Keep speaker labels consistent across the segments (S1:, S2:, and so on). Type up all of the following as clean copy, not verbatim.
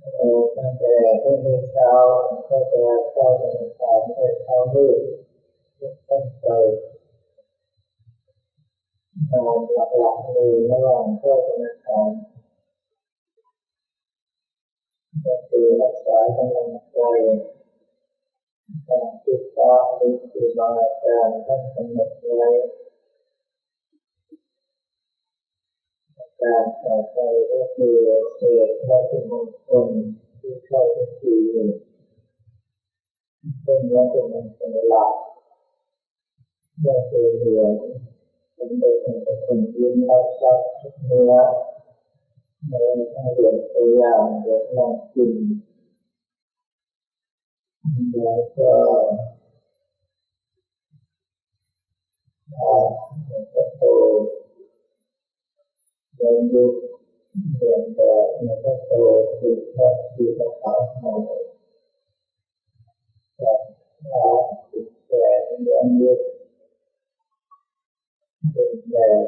S1: ตั้งแต่พรุ่งนี้เช้าก็จะเข้าธนาคารในเช้ามืดตั้งใจงานหลักๆเลยระหว่างเข้าธนาคารก็คือรักษากำลังใจการศึกษาหรือครูบาอาจารย์ท่านกำหนดไว้การต่อไปก็คือเศษวัตถุมงคลที่เข้าพิธีเป็นวัตถุมงคลหลักก็คือเหรียญสมเด็จพระพุทธยิ้มรับทรัพย์เนื้อในเหรียญตัวอย่างเหรียญลองกินแล้วก็พระโตเดินยุคเรียนแบบพระโตติดพระที่พระขาวหน่อยจากพระติดแก่เดินยุคเป็นแบบ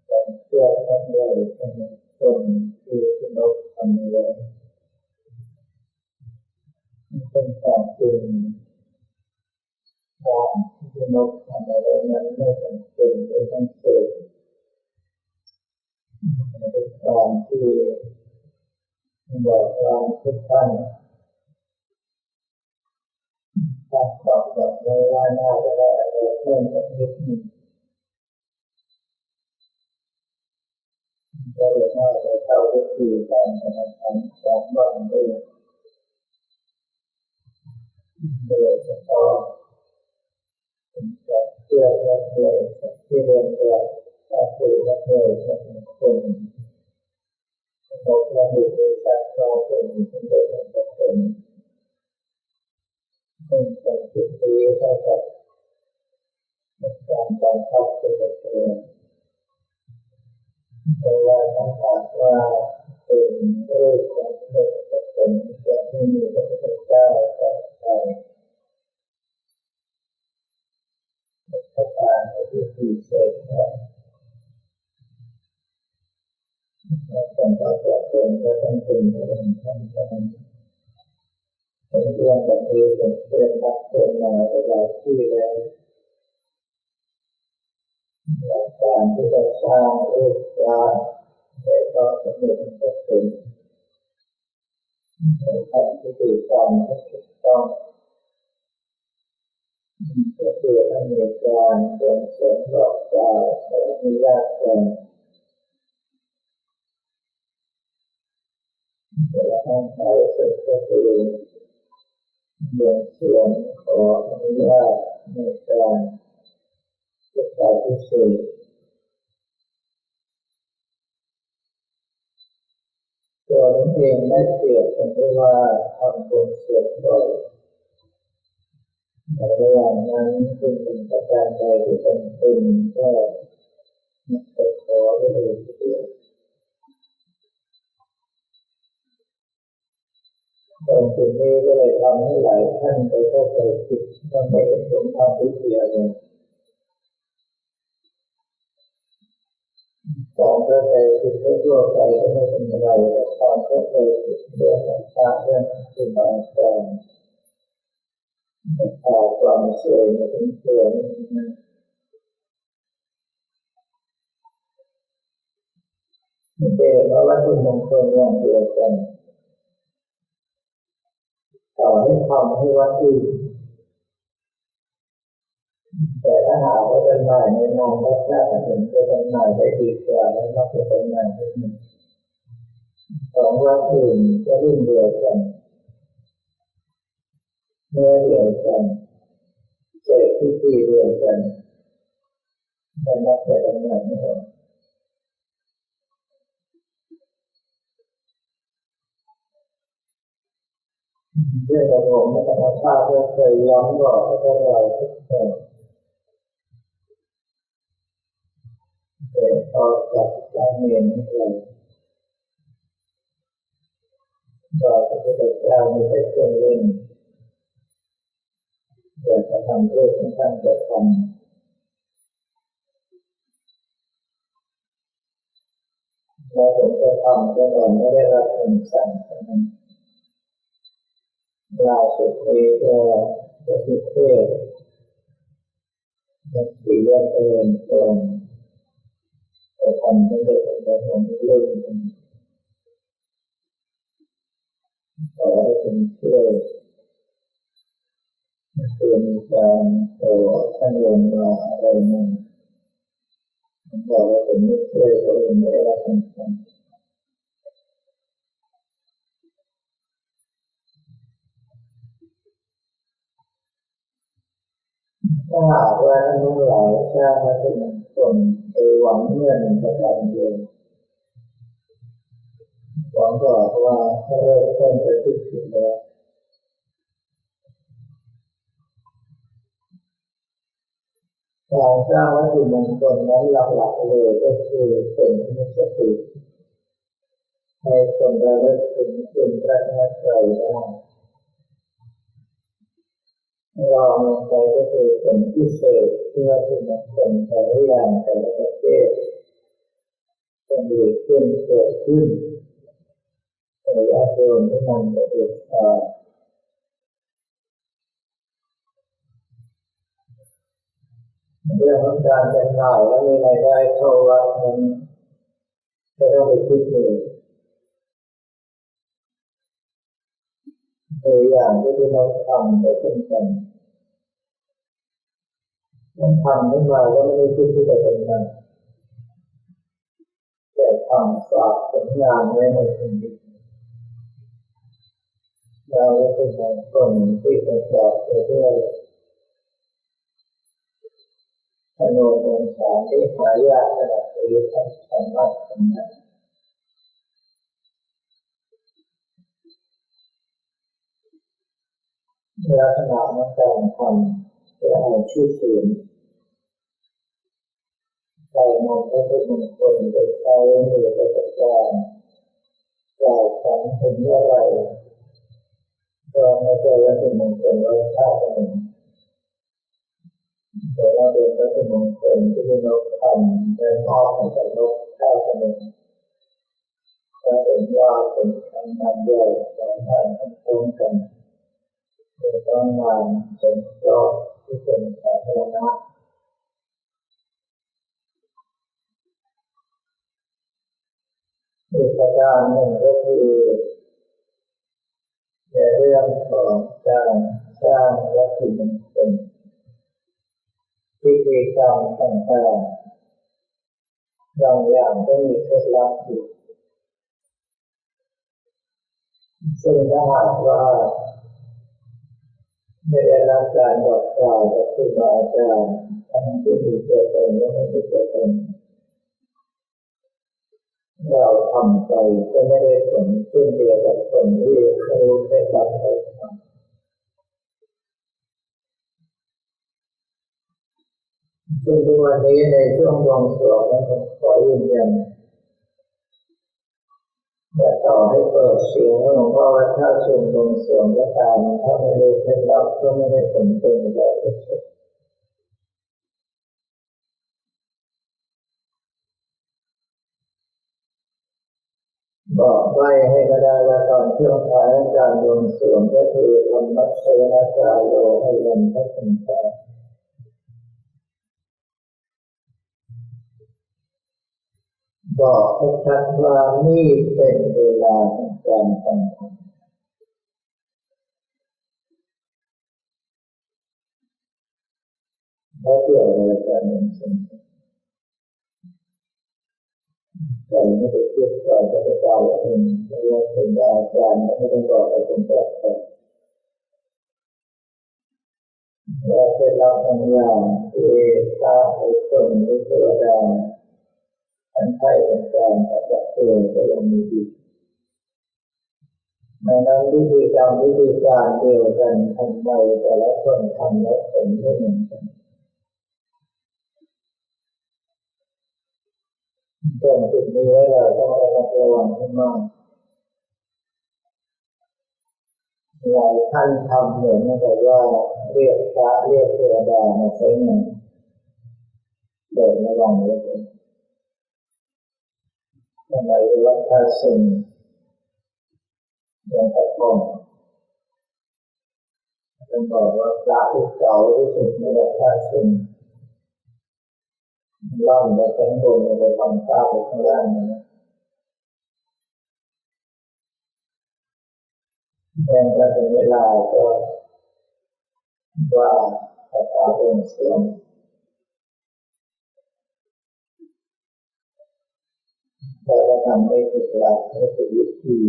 S1: เป็นเสื้อพระใหญ่เป็นต้นที่สนุกทำเลยเป็นของจริงการที่นกทำอะไรนั้นไม่เป็นจริงเป็นทั้งเศษเป็นการที่บอกว่าทุกท่านถ้าตอบแบบไม่ว่าหน้าจะได้อะไรเพิ่มสักนิดหนึ่งก็เลยน่าจะเข้าพิธีการธนาคาร2 วันด้วยโดยเฉพาะจากเชื่อและเลยที่เรียนแบบก็คือและเลยจากคนนกและบุตรในสัตว์ก็เป็นสมเด็จพระพุทธซึ่งเป็นจุดที่ได้กับการบังคับตัวเองเพราะว่าถ้าหากว่าเป็นรูปของพระพุทธจะไม่มีพระพุทธเจ้าแต่ใดพระการในที่เสกและต้องปฏิบัติตนก็ต้องเป็นพระองค์ท่านเป็นเรื่องแบบนี้เป็นนักเป็นมาหลายที่แล้วหลักการที่จะสร้างรูปร่างและก็สมเด็จพระพุทธเป็นขั้นพิธีกรรมที่ถูกต้องก็คือให้มีการเดินเสริมหลอกกล่าวขออนุญาตกันและทางสายสุดก็คือเดินเสริมขออนุญาตในการศึกษาพิเศษตัวนั้นเองได้เปรียบกันด้วยว่าทำบุญเสื่อมบ่อยในระหว่างนั้นจึงเป็นประการใดที่จำเป็นก็จะขอได้เลยทีเดียวตรงจุดนี้ก็เลยทำให้หลายท่านไปเข้าใจผิดว่าไม่เห็นผลทางวิทยาเลยความเข้าใจผิดทั่วไปก็ไม่เป็นไรแต่ความเข้าใจผิดเรื่องของพระเรื่องของครูบาอาจารย์พาความเสื่อมมาถึงตัวนี้ไม่เป็นว่าวัตถุมงคลอย่างเดียวกันต่อให้ทำให้วัดอื่นแต่ถ้าหากว่าจำหน่ายในนามพระเจ้าถึงจะจำหน่ายได้ดีกว่าและมักจะจำหน่ายได้ดีของวัดอื่นก็รุ่นเดียวกันเนื้อเดียวกันเศษที่เดียวกันแต่มักจะจำหน่ายไม่ได้เรื่องของผมในธรรมชาติก็เคยย้ำบอกให้พวกเราทุกคนต่อจากการเรียนนี้เลยว่าพระพุทธเจ้าไม่ใช่เครื่องเล่นอยากจะทำเพื่อท่านจะทำแล้วผมจะทำก็ต้องไม่ได้รับคำสั่งเท่านั้น ล่าสุดนี้ก็จะพิเทศนักเรียนเองจะทำให้เด็กได้ทำเรื่องขอให้เป็นช่วยเป็นการต่อท่านลงมาอะไรนั่นบอกว่าเป็นไม่ช่วยก็เป็นไม่ได้ทั้งนั้นถ้าหากว่าท่านทั้งหลายสร้างวัตถุมงคลโดยหวังเงื่อนประการเดียวหวังบอกว่าถ้าเริ่มต้นจะคิดถึงแล้วการสร้างวัตถุมงคลนั้นหลักๆเลยก็คือเป็นมีสติให้คนระลึกถึงคุณพระรัตนตรัยได้รองลงไปก็คือผลพิเศษที่วัตถุมงคลแต่ละอย่างแต่ละประเภทจะมีขึ้นเกิดขึ้นในญาติโยมที่นำไปบูชาเรื่องของการจำหน่ายและมีรายได้เข้าวัดนั้นจะต้องไปคิดดูตัวอย่างที่เราทำไปเป็นกันมันทำขึ้นมาก็ไม่ได้คิดที่จะเป็นมันแต่ทำฝากผลงานไว้ในชีวิตเราก็เป็นคนที่ประกอบไปด้วยอนุโมทนาที่หายากขนาดนี้ท่านสามารถทำได้ลักษณะของการทำเพื่อเอาชื่อเสียงใส่นำพระพุทธมงคลโดยใช้มือประการกล่าวฝันถึงเมื่อไรเราไม่เจอพระพุทธมงคลไว้ข้าพเจ้าแต่ว่าเป็นพระพุทธมงคลที่เราทำและมอบให้กับเราข้าพเจ้าถ้าเห็นว่าเป็นการงานใหญ่สองงานพร้อมกันเป็นต้องงานสงเคราะห์ที่เป็นสาธารณะอีกประการหนึ่งก็คือในเรื่องของการสร้างวัตถุมงคลพิธีกรรมต่างๆบางอย่างก็มีเคล็ดลับอยู่ซึ่งถ้าหากว่าไม่ได้รับการบอกกล่าวจากครูบาอาจารย์ทั้งที่มีตัวตนและไม่มีตัวตนเราทำไปก็ไม่ได้ผลเช่นเดียวกับคนที่รู้เคล็ดลับไปทำจนถึงวันนี้ในช่วงบวงสรวงนั้นผมขอยืนยันว่าต่อให้เปิดเสียงหลวงพ่อวัดท่าชุมบวงสรวงก็ตามถ้าไม่รู้เคล็ดลับก็ไม่ได้ผลเต็มร้อยเปอร์เซ็นต์บอกไว้ให้ก็ได้ว่าตอนช่วงท้ายการบวงสรวงก็คือธรรมเสนาจารโยให้ยันพระสังฆาบอกชัดๆว่านี่เป็นเวลาของการฟังธรรมและเกี่ยวกับการบวงสรวงแต่ไม่ได้คิดว่าจะไปกล่าวเองเพราะว่าเป็นอาจารย์ไม่ต้องบอกให้เป็นแบบและเคล็ดลับบางอย่างที่พระอุปชฌาย์หรือเทวดาท่านให้เป็นการปฏิบัติตัวก็ยังมีอยู่ดังนั้นวิธีกรรมวิธีการเดียวกันทำไมแต่ละคนทำแล้วผลไม่เหมือนกันตรงจุดนี้เราต้องระมัดระวังให้มากหลายท่านทำเหมือนกับว่าเรียกพระเรียกเทวดามาใช้งานโดยระวังไว้เลยทำไมวัดท่าชุมหลวงพ่อคง ท่านบอกว่าพระที่เก่าที่สุดในวัดท่าซุงล่องไปข้างบนไปทำข้าวไปข้างล่างนะแม้แต่ถึงเวลาก็ว่าภาษาเป็นเสียงแต่เราทำไม่ถูกหลักไม่ถูกวิธี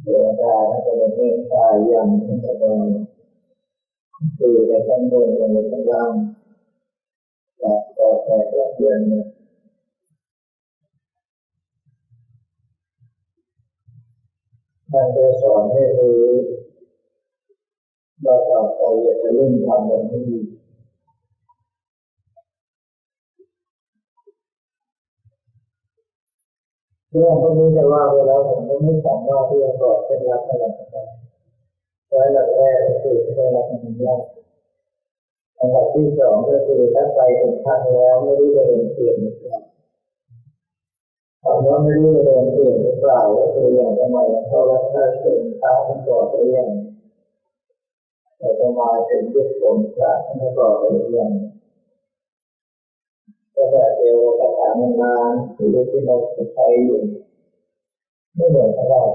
S1: เทวดาก็เลยเมตตายังให้กับเราคือในข้างบนในข้างล่างจากต่อแต่ละเดือนท่านได้สอนให้รู้ว่าต่อไปอย่าทะลึ่งทำแบบนี้เรื่องพวกนี้จะว่าไปแล้วผมก็ไม่สามารถที่จะบอกเคล็ดลับอะไรได้ร้อยหลักแรกก็คือเคล็ดลับมันยากอันดับที่สองก็คือถ้าไปถึงขั้นแล้วไม่รู้จะเดินเปลี่ยนหรือเปล่าถามว่าไม่รู้จะเดินเปลี่ยนหรือเปล่าก็คืออย่างทำไมเพราะว่าถ้าถึงพระท่านบอกไปอย่างแต่จะมาถึงยุคผมพระท่านบอกไปอย่างก็แบบเดียวกับฐานนานหรือที่เราใช้อยู่ไม่เหมือนกัน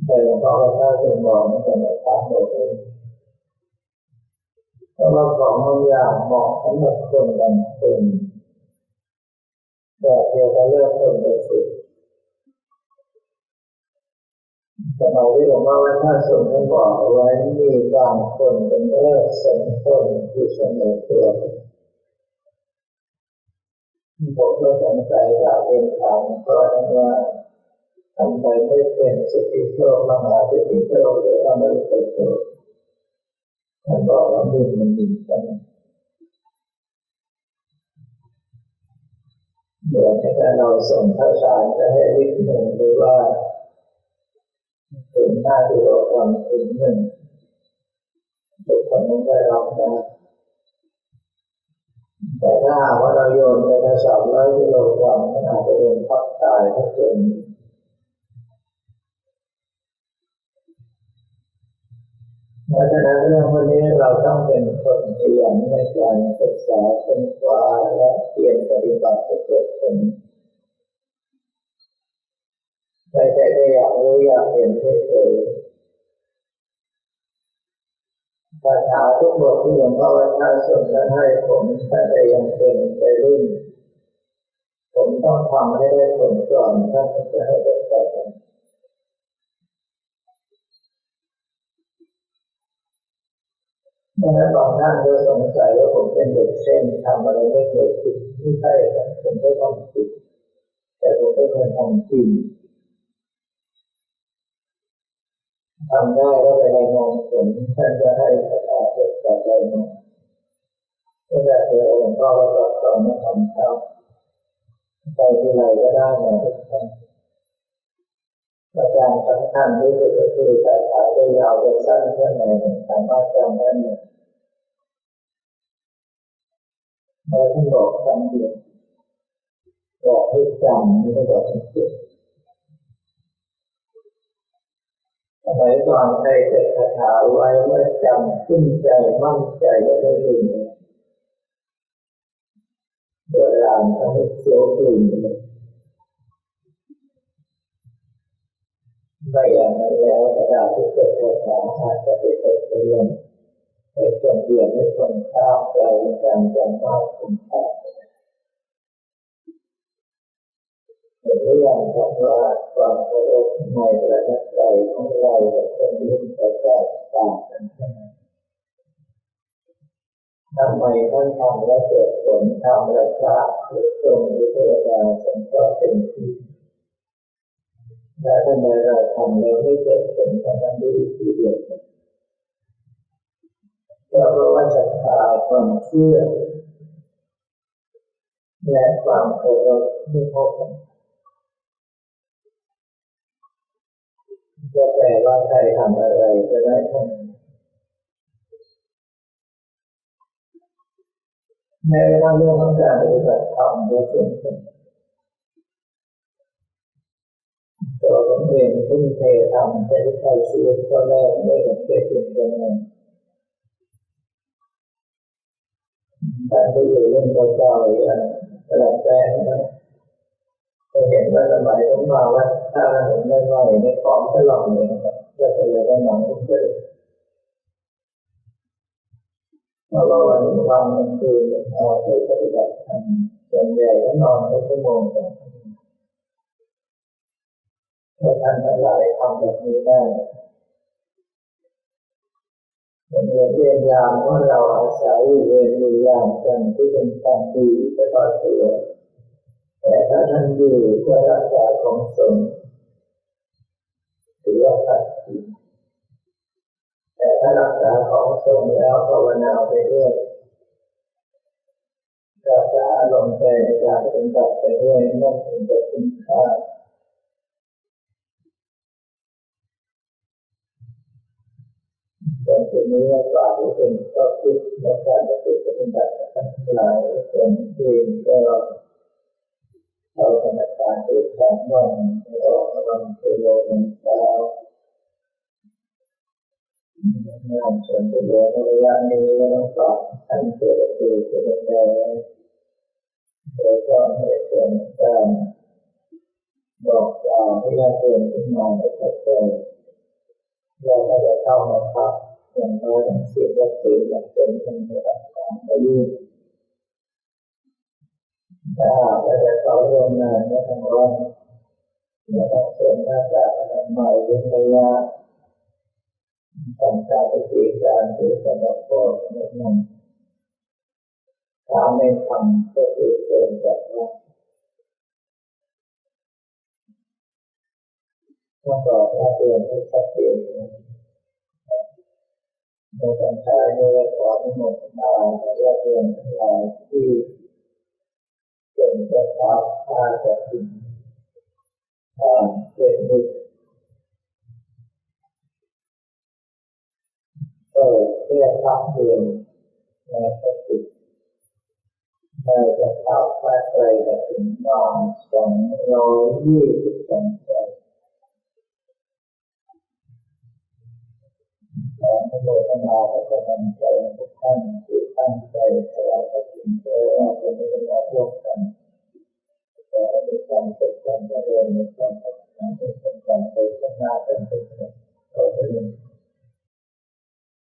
S1: แต่หลวงพ่อถ้าเป็นบอกมันจะไม่ขาดหมดเลยเพราะว่าของบางอย่างเหมาะสำหรับคนบางคนแบบเดียวกันเริ่มต้นไปสุดสมัยที่หลวงพ่อท่านทรงบอกเอาไว้มีบางคนเป็นเลิกสมต้นที่เสมอตัวผมก็สงสัยว่าเป็นทางเพราะว่าทำไมไม่เป็นสิทธิโชคมหาสิทธิโชคหรืออมฤตโชคท่านบอกว่าบุญมันดีกันเหมือนถ้าเราส่งข้าวสารจะให้ลิตรหนึ่งหรือว่าถึง5 กิโลกรัมถึง1ทุกคนต้องได้รับนะแต่ถ้าว่าเราโยนไปกระสอบ100 กิโลกรัมมันอาจจะโดนทับตายถ้าเกินเพราะฉะนั้นเรื่องพวกนี้เราต้องเป็นคนขยันในการศึกษาค้นคว้าและเพียรปฏิบัติให้เกิดผลไม่ใช่แค่อยากรู้อยากเห็นเฉยๆคาถาทุกบทที่หลวงพ่อท่านทรงให้ผมตั้งแต่ยังเป็นวัยรุ่นผมต้องทำให้ได้ผลก่อนท่านจะให้ผลต่อไปเพราะฉะนั้นบางท่านก็สงสัยว่าผมเป็นเด็กเส้นทำอะไรไม่เคยผิดไม่ใช่ครับผมไม่ทำผิดแต่ผมไม่เคยทำจริงทำได้แล้วไปรายงานผลท่านจะให้คาถาเกิดต่อไปมาก็แบบเดียวหลวงพ่อก็สอนมาทำครับไปที่ไหนก็ได้มาทุกครั้งอาจารย์สำคัญที่สุดก็คือคาถาจะยาวจะสั้นแค่ไหนสามารถจำได้หมดแล้วท่านบอกครั้งเดียวบอกให้จำไม่ได้บอกให้เก็บสมัยก่อนใครเก็บคาถาไว้เมื่อจำขึ้นใจมั่นใจและไม่ลืมโดยอ่านทำให้เสียวกลืนเลยไม่อย่างนั้นแล้วกระดาษที่เกิดคาถาอาจจะไปตกไปเรื่องให้จำเปลี่ยนให้คนข้ามใจในการจำมากคุณค่าเห็นหรือยังครับว่าความเคารพในประเทศไทยของเราจะเป็นรุ่นประกอบต่างกันแค่ไหนทำไมท่านทำและเกิดผลทำและพระหรือทรงหรือเทวดาสงเคราะห์เป็นที่และทำไมเราทำแล้วไม่เกิดผลกับนั้นด้วยที่เดียวกันก็เพราะว่าศรัทธาความเชื่อและความเคารพไม่พอกันก็แปลว่าใครทำอะไรก็ได้ทำแม้กระทั่งเรื่องของการปฏิบัติธรรมก็เช่นกัน ตัวผมเองทุ่มเททำให้ใช้ชีวิตก็แรกไม่เห็นเกิดขึ้นยังไงการที่อยู่เรื่องเก่าๆอย่างตลาดแปลงนะจะเห็นว่าสมัยผมมาวัดถ้าเราเห็นไม่ไหวในของตลอดเลยนะครับก็จะเลยได้หนังทุกเดือนเพราะว่าวันมันคือเอาไปปฏิบัติธรรมส่วนใหญ่ก็นอนในชั่วโมงกันถ้าท่านทั้งหลายทำแบบนี้ได้เป็นเรื่องยามว่าเราอาศัยเวรอยู่อย่างกันที่เป็นความดีก็ต่อตัวแต่ถ้าท่านอยู่เพื่อรักษาของสงฆ์ถือว่าขัดขืนแต่ถ้ารักษาของสงฆ์แล้วภาวนาไปเรื่อยรักษาอารมณ์ใจในการปฏิบัติไปเรื่อยนั่นถึงจะคุ้มค่าตรงจุดนี้เราฝากไว้เป็นข้อคิดในการปฏิบัติทั้งหลายส่วนที่ก็เราธนาคารตื่น3 วันไม่ออกวันเที่ยววันเช้างานส่วนที่เหลือในระยะนี้ก็ต้องฝากท่านเจ้าหน้าที่ที่ดูแลโดยก็ในส่วนการบอกกล่าวให้ญาติโยมที่มาได้เข้าใจเราก็จะเข้ามาพักอย่างน้อย10 วัดอย่างเป็นคนในรักษาอายุถ้าเราจะเข้าร่วมงานในทั้งวันเราต้องสวมหน้ากากอนามัยเว้นระยะทำการปฏิบัติการคือสำหรับตัวแนะนำถ้าไม่ทำก็คือเกินจากว่าต้องบอกญาติโยมให้ชัดเจนในการใช้ในเรื่องของหมดตาญาติโยมทั้งหลายที่เป็นเจ้าภาพพาจะถึงทางเฟซบุ๊กแค่พักเดือนในสติเราจะเข้าพาใจถึงบาง222 ใจขอให้โมทนาและกำลังใจทุกท่านที่ตั้งใจถวายกฐินเพื่อว่าจะได้ร่วมกันขอให้มีความสุขความเจริญในความพัฒนาในความไปข้างหน้ากันทุกคนขอเจริญ